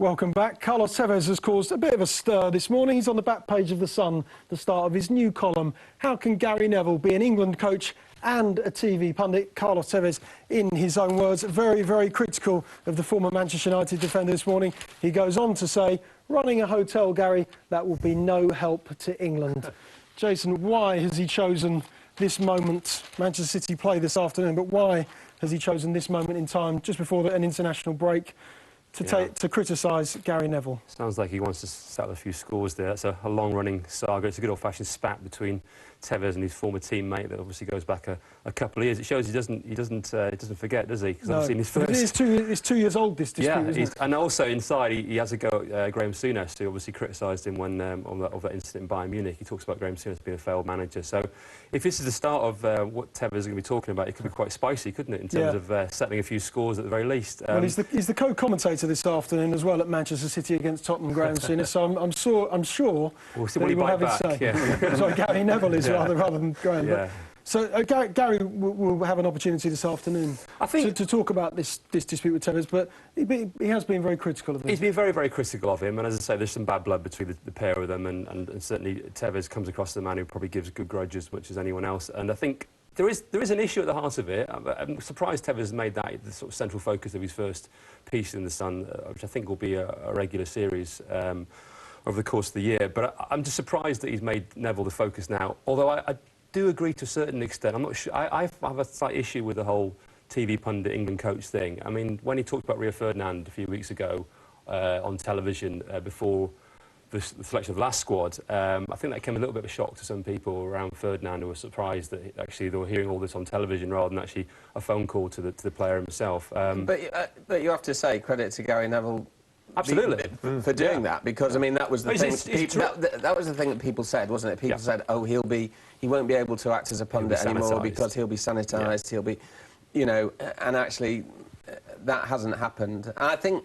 Welcome back. Carlos Tevez has caused a bit of a stir this morning. He's on the back page of The Sun, the start of his new column. How can Gary Neville be an England coach and a TV pundit? Carlos Tevez, in his own words, very, very critical of the former Manchester United defender this morning. He goes on to say, running a hotel, Gary, that will be no help to England. Jason, why has he chosen this moment? Manchester City play this afternoon, but why has he chosen this moment in time, just before an international break, to criticise Gary Neville? Sounds like he wants to settle a few scores there. It's a long-running saga. It's a good old-fashioned spat between Tevez and his former teammate that obviously goes back a couple of years. It shows he doesn't forget, does he? Because no, obviously in his first... it's 2 years old, this dispute, isn't it? And also inside he has a go at Graham Souness, who obviously criticised him when of that incident in Bayern Munich. He talks about Graham Souness being a failed manager. So if this is the start of what Tevez is going to be talking about, it could be quite spicy, couldn't it, in terms of settling a few scores at the very least. Well, he's the co-commentator this afternoon as well at Manchester City against Tottenham, Graham Souness. So I'm sure we'll see that what he will have back. his say. Sorry, Gary Neville is rather than Graham. Yeah. So Gary will have an opportunity this afternoon to talk about this dispute with Tevez, but he has been very critical of him. He's been very, very critical of him, and as I say, there's some bad blood between the pair of them, and certainly Tevez comes across as a man who probably gives a good grudge as much as anyone else, and I think there is an issue at the heart of it. I'm surprised Tevez made that the sort of central focus of his first piece in The Sun, which I think will be a regular series over the course of the year, but I'm just surprised that he's made Neville the focus now, although I do agree to a certain extent. I'm not sure. I have a slight issue with the whole TV pundit England coach thing. I mean, when he talked about Rio Ferdinand a few weeks ago on television before the selection of the last squad, I think that came a little bit of a shock to some people around Ferdinand who were surprised that actually they were hearing all this on television rather than actually a phone call to the player himself. But you have to say credit to Gary Neville. Absolutely. For doing that, because I mean that was the thing. That was the thing that people said, wasn't it? People said, "Oh, he won't be able to act as a pundit anymore because he'll be sanitised. He'll be, you know." And actually, that hasn't happened. And I think,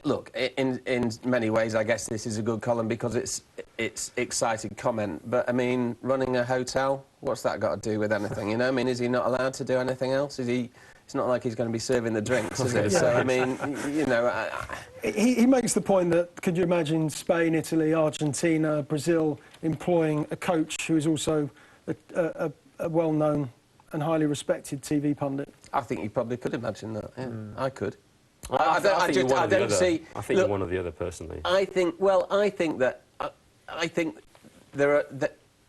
look, in many ways, I guess this is a good column because it's exciting comment. But I mean, running a hotel, what's that got to do with anything? You know, I mean, is he not allowed to do anything else? Is he? It's not like he's going to be serving the drinks, is it? So, I mean, you know... He makes the point that, could you imagine Spain, Italy, Argentina, Brazil employing a coach who is also a well-known and highly respected TV pundit? I think you probably could imagine that, yeah. I could. I think you're one or the other, personally. I think there are...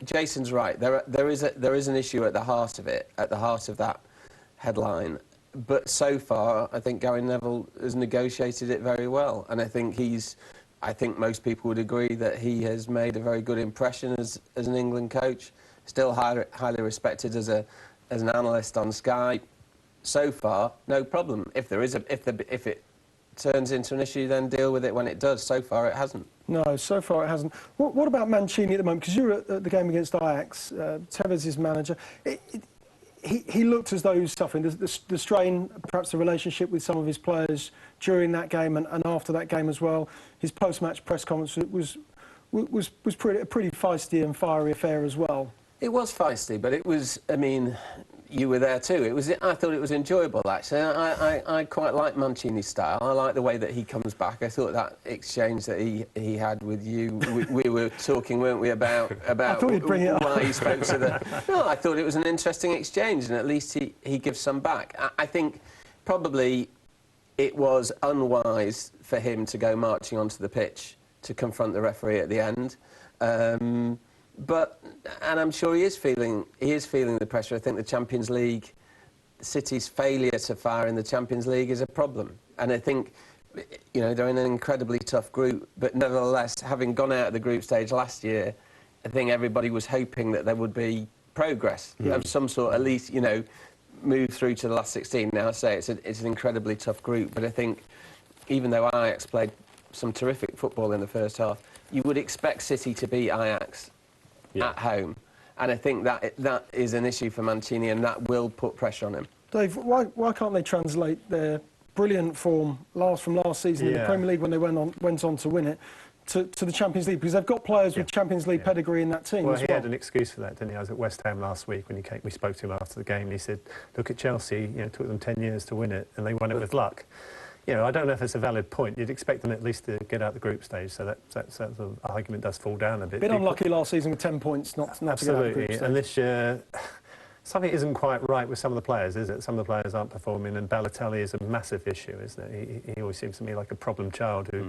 Jason's right. There is an issue at the heart of it, at the heart of that headline. But so far, I think Gary Neville has negotiated it very well, and I think most people would agree that he has made a very good impression as an England coach. Still highly respected as an analyst on Sky. So far, no problem. If it turns into an issue, then deal with it when it does. So far, it hasn't. No, so far it hasn't. What about Mancini at the moment? Because you were at the game against Ajax. Tevez' manager. He looked as though he was suffering. The strain, perhaps the relationship with some of his players during that game and after that game as well. His post-match press conference was pretty feisty and fiery affair as well. It was feisty, but it was, I mean, you were there too. I thought it was enjoyable, actually. I quite like Mancini's style. I like the way that he comes back. I thought that exchange that he had with you, we were talking, weren't we, about I thought you'd bring it up. Why he spoke to the... No, I thought it was an interesting exchange, and at least he gives some back. I think probably it was unwise for him to go marching onto the pitch to confront the referee at the end. And I'm sure he is feeling the pressure. I think the Champions League, City's failure to fire in the Champions League is a problem. And I think, you know, they're in an incredibly tough group, but nevertheless, having gone out of the group stage last year, I think everybody was hoping that there would be progress of some sort, at least, you know, move through to the last 16. Now, I say it's an incredibly tough group, but I think even though Ajax played some terrific football in the first half, you would expect City to beat Ajax at home, and I think that is an issue for Mancini, and that will put pressure on him. Dave, why can't they translate their brilliant form from last season in the Premier League when they went on to win it to the Champions League? Because they've got players with Champions League pedigree in that team. Well, as he well. had an excuse for that, didn't he? I was at West Ham last week when we spoke to him after the game, and he said, "Look at Chelsea. You know, it took them 10 years to win it, and they won it with luck." you know, I don't know if it's a valid point. You'd expect them at least to get out the group stage, so that sort of argument does fall down a bit. Bit unlucky last season with 10 points, not to get out the group Absolutely, stage. and this year, something isn't quite right with some of the players, is it? Some of the players aren't performing, and Balotelli is a massive issue, isn't it? He always seems to me like a problem child who,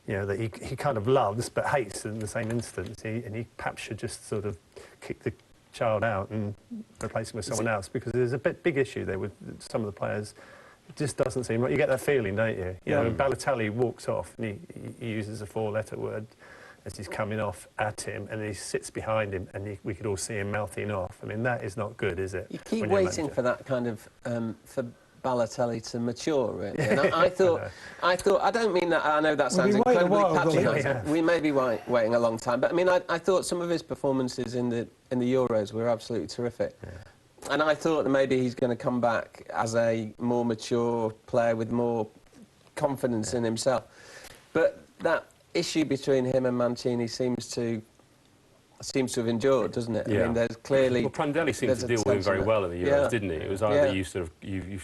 you know, that he kind of loves but hates in the same instance. And he perhaps should just sort of kick the child out and replace him with someone else, because there's a big issue there with some of the players. It just doesn't seem right. You get that feeling, don't you? You know, Balotelli walks off and he uses a four-letter word as he's coming off at him, and he sits behind him, and we could all see him mouthing off. I mean, that is not good, is it? You keep waiting for that kind of for Balotelli to mature, really. And I thought, I don't mean that. I know that sounds incredibly patronising. We may be waiting a long time, but I mean, I thought some of his performances in the Euros were absolutely terrific. And I thought that maybe he's going to come back as a more mature player with more confidence in himself. But that issue between him and Mancini seems to have endured, doesn't it? Yeah. I mean, there's clearly... Well, Prandelli seemed to deal with him very well in the Euros, didn't he? It was either you sort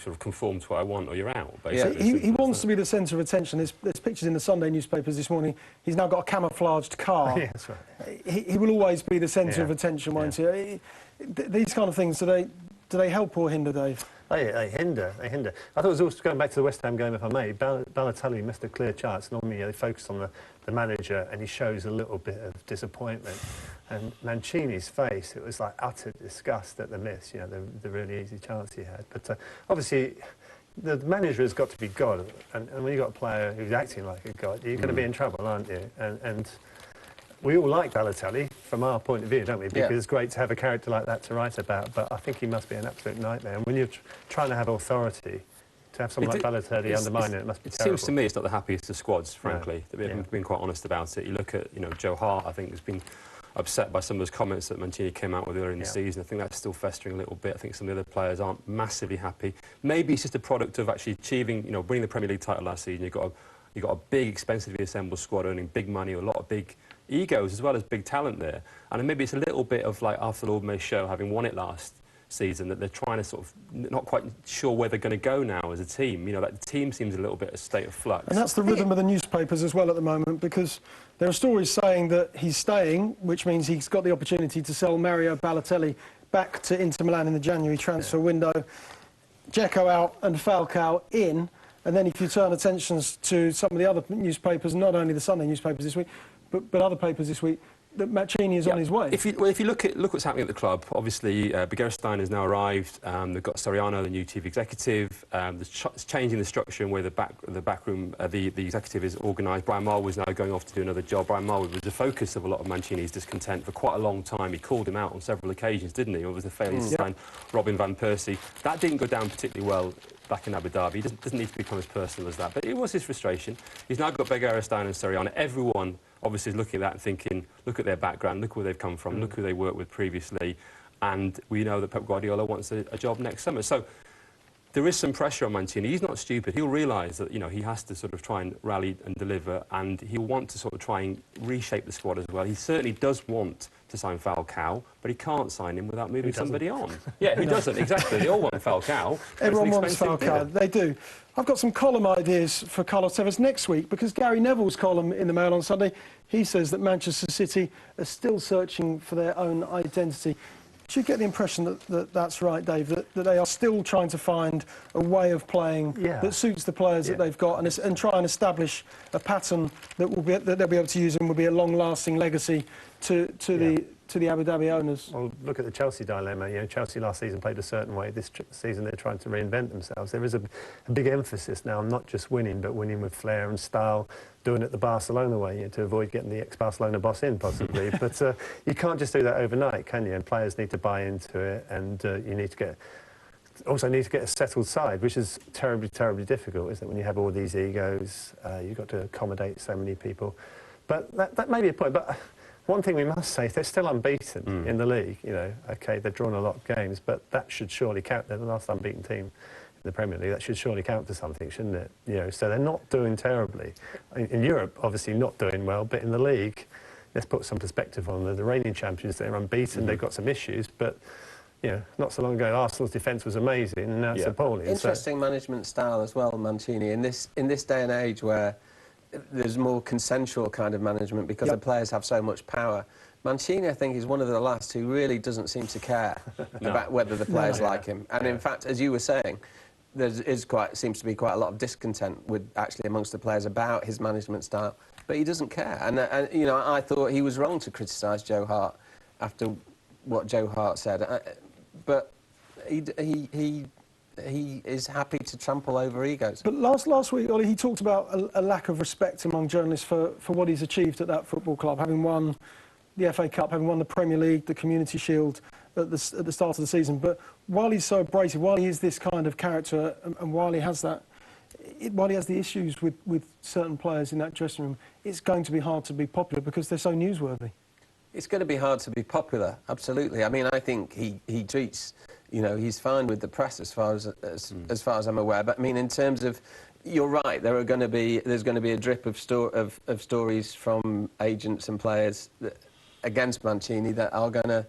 of conform to what I want or you're out, basically. Yeah. He wants to be the centre of attention. There's pictures in the Sunday newspapers this morning. He's now got a camouflaged car. Yeah, that's right. He will always be the centre of attention, won't he? These kind of things, do they help or hinder, Dave? They hinder. I thought it was also, going back to the West Ham game, if I may, Balotelli missed a clear chance. Normally they focus on the manager, and he shows a little bit of disappointment. And Mancini's face, it was like utter disgust at the miss, you know, the really easy chance he had. But obviously, the manager has got to be God, and when you've got a player who's acting like a God, you're going to be in trouble, aren't you? And we all like Balotelli, from our point of view, don't we? Because it's great to have a character like that to write about, but I think he must be an absolute nightmare. And when you're trying to have authority, to have someone like Balotelli undermine it must be terrible. It seems to me it's not the happiest of squads, frankly. They've been quite honest about it. You look at, you know, Joe Hart, I think, has been upset by some of those comments that Mancini came out with earlier in the season. I think that's still festering a little bit. I think some of the other players aren't massively happy. Maybe it's just a product of actually achieving, you know, winning the Premier League title last season. You've got a big, expensively assembled squad earning big money, a lot of big egos as well as big talent there. And maybe it's a little bit of like after the Lord May show, having won it last season, that they're trying to sort of not quite sure where they're going to go now as a team. You know, like the team seems a little bit of a state of flux. And that's the rhythm of the newspapers as well at the moment, because there are stories saying that he's staying, which means he's got the opportunity to sell Mario Balotelli back to Inter Milan in the January transfer window. Dzeko out and Falcao in. And then if you turn attentions to some of the other newspapers, not only the Sunday newspapers this week, but other papers this week, that Mancini is on his way. If you look what's happening at the club, obviously Begiristain has now arrived. They've got Soriano, the new chief executive. There's changing the structure and where the backroom, the executive is organised. Brian Marwood is now going off to do another job. Brian Marwood was the focus of a lot of Mancini's discontent for quite a long time. He called him out on several occasions, didn't he? It was the failure to sign Robin van Persie. That didn't go down particularly well back in Abu Dhabi. He doesn't need to become as personal as that, but it was his frustration. He's now got Begiristain and Soriano. Everyone obviously is looking at that and thinking, look at their background, look where they've come from, look who they worked with previously, and we know that Pep Guardiola wants a job next summer. So there is some pressure on Mancini. He's not stupid. He'll realise that, you know, he has to sort of try and rally and deliver, and he'll want to sort of try and reshape the squad as well. He certainly does want to sign Falcao, but he can't sign him without moving somebody on. Yeah, who doesn't? Exactly. They all want Falcao. Everyone wants Falcao. They do. I've got some column ideas for Carlos Tevez next week, because Gary Neville's column in the Mail on Sunday, he says that Manchester City are still searching for their own identity. Do you get the impression that that's right, Dave, that they are still trying to find a way of playing that suits the players that they've got, and try and establish a pattern that they'll be able to use and will be a long-lasting legacy to the Abu Dhabi owners? Well, look at the Chelsea dilemma. You know, Chelsea last season played a certain way. This season they're trying to reinvent themselves. There is a big emphasis now on not just winning, but winning with flair and style, doing it the Barcelona way, you know, to avoid getting the ex-Barcelona boss in, possibly. But you can't just do that overnight, can you? And players need to buy into it, and you need to also need to get a settled side, which is terribly, terribly difficult, isn't it? When you have all these egos, you've got to accommodate so many people. But that may be a point. But one thing we must say, they're still unbeaten in the league. You know, OK, they've drawn a lot of games, but that should surely count. They're the last unbeaten team in the Premier League. That should surely count to something, shouldn't it? You know, so they're not doing terribly. In Europe, obviously not doing well, but in the league, let's put some perspective on them. The reigning champions, they're unbeaten. They've got some issues, but not so long ago, Arsenal's defence was amazing, and now it's appalling. Interesting management style as well, Mancini. In this day and age where there's more consensual kind of management because the players have so much power, Mancini, I think, is one of the last who really doesn't seem to care about whether the players like him. And in fact, as you were saying, there seems to be quite a lot of discontent actually amongst the players about his management style. But he doesn't care. And I thought he was wrong to criticise Joe Hart after what Joe Hart said. But he is happy to trample over egos. But last week, Ollie, he talked about a lack of respect among journalists for what he's achieved at that football club, having won the FA Cup, having won the Premier League, the Community Shield at the start of the season. But while he's so abrasive, while he is this kind of character, and while he has the issues with certain players in that dressing room, it's going to be hard to be popular because they're so newsworthy. It's going to be hard to be popular, absolutely. I mean, I think he treats, he's fine with the press as far as I'm aware. But I mean, in terms of, you're right, there's going to be a drip of stories from agents and players against Mancini that are going to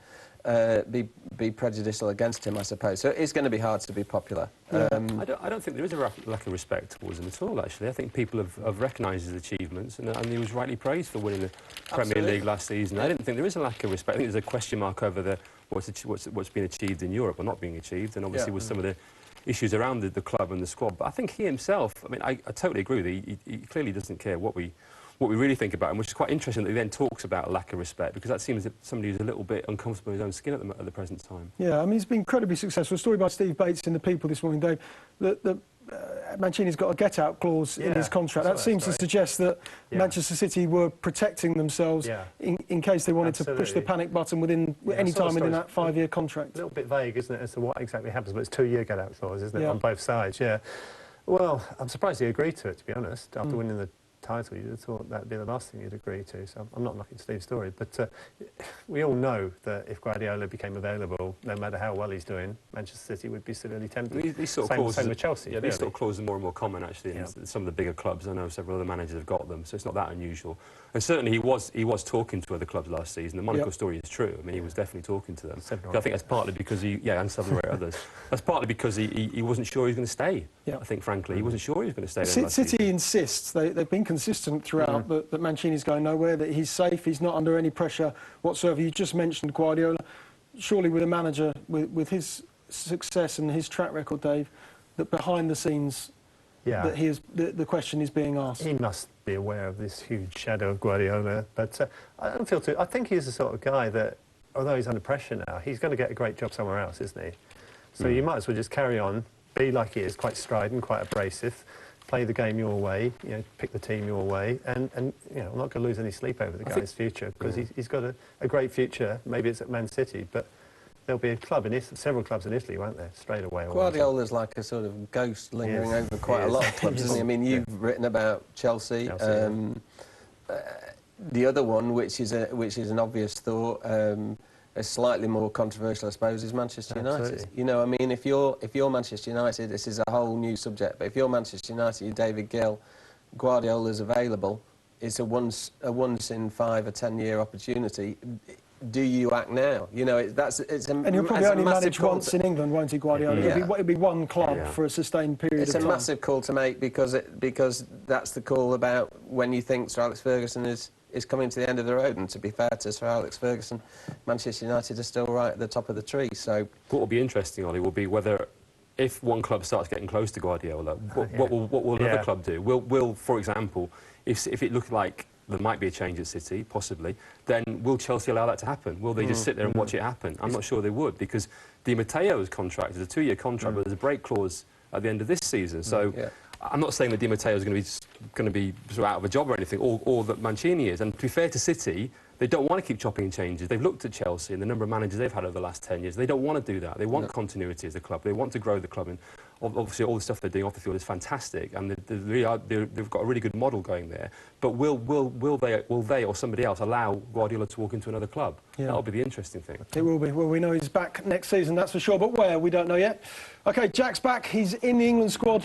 be prejudicial against him, I suppose. So it's going to be hard to be popular. I don't think there is a lack of respect towards him at all, actually. I think people have recognised his achievements, and he was rightly praised for winning the Premier League last season. I didn't think there is a lack of respect. I think there's a question mark over what's been achieved in Europe or not being achieved, and obviously with some of the issues around the club and the squad. But I think he himself, I mean, I totally agree with you. He clearly doesn't care what we really think about him, which is quite interesting that he then talks about a lack of respect, because that seems that somebody who's a little bit uncomfortable in his own skin at the present time. Yeah, I mean, he's been incredibly successful. A story by Steve Bates in The People this morning, Dave, that Mancini's got a get-out clause in his contract. That seems to suggest that Manchester City were protecting themselves in case they wanted to push the panic button within any time within that 5-year contract. A little bit vague, isn't it, as to what exactly happens, but it's 2-year get-out clause, isn't it, on both sides, Well, I'm surprised he agreed to it, to be honest, after winning the title. You'd have thought that'd be the last thing you'd agree to, so I'm not knocking Steve's story, but we all know that if Guardiola became available, no matter how well he's doing, Manchester City would be severely tempted. These sort of clauses, same with Chelsea. Yeah, these sort of clauses are more and more common, actually, in some of the bigger clubs. I know several other managers have got them, so it's not that unusual. And certainly he was talking to other clubs last season. The Monaco story is true. I mean, he was definitely talking to them. I think that's partly because and several others. That's partly because he wasn't sure he was going to stay. I think, frankly, he wasn't sure he was going to stay there. City insists, they've been consistent throughout, that Mancini's going nowhere, that he's safe, he's not under any pressure whatsoever. You just mentioned Guardiola. Surely with a manager with his success and his track record, Dave, that behind the scenes, that the question is being asked. He must be aware of this huge shadow of Guardiola, but I don't feel too... I think he's the sort of guy that, although he's under pressure now, he's going to get a great job somewhere else, isn't he? So you might as well just carry on, be like he is, quite strident, quite abrasive, play the game your way, pick the team your way, and I'm not going to lose any sleep over the guy's future, because he's got a great future. Maybe it's at Man City, but there'll be several clubs in Italy, won't there, straight away. Guardiola's like a sort of ghost lingering over quite a lot of clubs, isn't he? I mean, you've written about Chelsea. The other one, which is an obvious thought, is slightly more controversial, I suppose, is Manchester United. I mean, if you're Manchester United, this is a whole new subject, but if you're Manchester United, you're David Gill, Guardiola's available, it's a once in 5 or 10 year opportunity. Do you act now? And he'll probably only manage once in England, won't he, Guardiola? It'll be one club for a sustained period of time. It's a massive call to make because that's the call about when you think Sir Alex Ferguson is coming to the end of the road. And to be fair to Sir Alex Ferguson, Manchester United are still right at the top of the tree. So what will be interesting, Ollie, will be whether, if one club starts getting close to Guardiola, what will another club do? Will, for example, if it looked like there might be a change at City, possibly, then will Chelsea allow that to happen? Will they just sit there and watch it happen? I'm not sure they would, because Di Matteo's contract is a 2-year contract, but there's a break clause at the end of this season. So I'm not saying that Di Matteo is going to be sort of out of a job or anything, or that Mancini is. And to be fair to City, they don't want to keep chopping and changes. They've looked at Chelsea and the number of managers they've had over the last 10 years. They don't want to do that. They want continuity as a club. They want to grow the club. And obviously, all the stuff they're doing off the field is fantastic, and they've got a really good model going there. But will they or somebody else allow Guardiola to walk into another club? That'll be the interesting thing. It will be. Well, we know he's back next season, that's for sure. But where, we don't know yet. OK, Jack's back. He's in the England squad